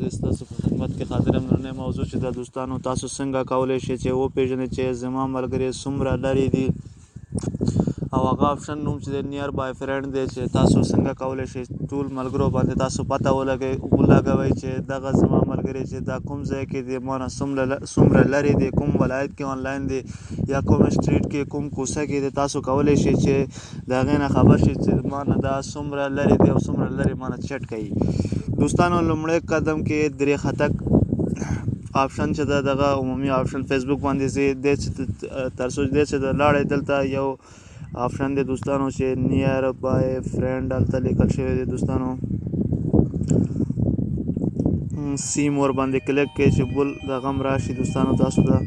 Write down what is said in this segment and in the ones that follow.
زه ستاسو په خدمت کې حاضر یم. نننۍ موضوع چې د دوستانو تاسو څنګه کولی شئ چې وپېژنئ چې زما ملګري څومره لرې دي او هغه آپشن نوم چې د نیر بای فرینډ دی چې تاسو څنګه کولی شئ ټول ملګرو باندې تاسو پته ولګوئ چې دغه زما ملګري چې دا کوم ځای کې دی ما نه څومره لرې دی کوم ولایت کې آنلاین دی یا کوم سټریټ کې کوم کوڅه کې دی تاسو کولی شئ چې د هغې نه خبر شئ چې ما نه دا څومره لرې دی او څومره لرې ما نه چټ کوي. دوستانو لومړی قدم کې درې خطک آپشن چې دا دغه عمومي آپشن فیسبوک باندې دی چې تر څو دی چې لاړئ دلته یو آپشن دی دوستانو چې نیر بای فرینډ هلته لیکل شوی دی دوستانو. سی مور باندې کلیک کړئ چې بل دغه هم راشي دوستانو تاسو ته.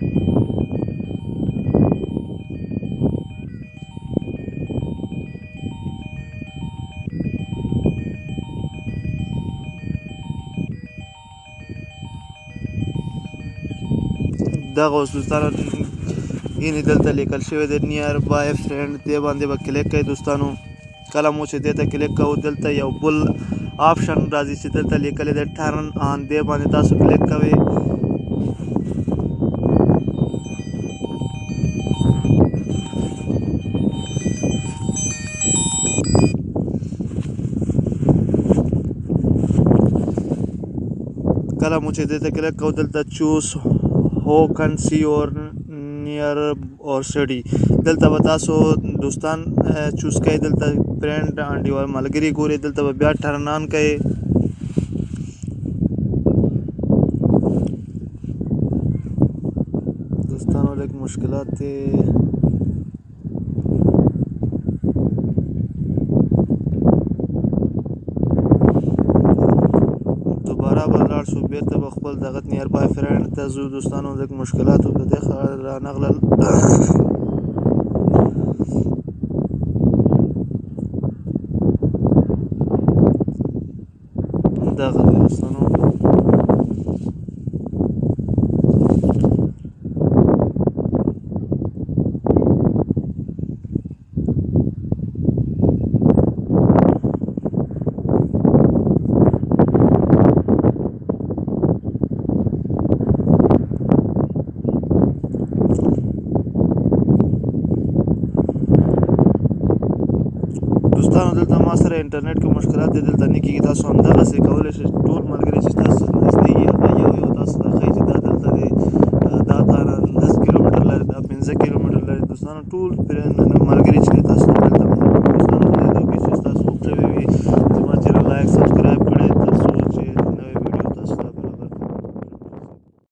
دغه اوس دوستانو یعنې دلته لیکل شوی دی نیر بای فرینډ دې باندې به کلیک کوئ دوستانو. کله مو چې دې ته کلیک کوو دلته یو بل آپشن راځي چې دلته لیکلی دی ټرن آن دې باندې تاسو کلیک کوئ. کله مو چې دې ته کلیک کوو دلته چوز هو کن سی اور نیر اور سټي دلته به تاسو دوستان چوز کوئ. دلته فرینډ اینډ یور ملګري ګورئ دلته به بیا ټرن آن کوئ. دوستانو لږ مشکلات دی دوباره به لاړ شو بیرته به خپل دغه نیر بای فرینډ ته ځو دوستانو. لږ مشکلاتو په دې رانغلل دغه دی دوستانو. دوستانو دلته ما سره انټرنیټ کې مشکلات دی دلته نه کېږي. تاسو همدغسې کولی شئ ټول ملګري چې تاسو نږدې یي هغه یو تاسو ته ښایي چې دا دلته دی دا تا نه 10 کیلومتر لرې دا 15 کیلومتر لرې دوستانو ټول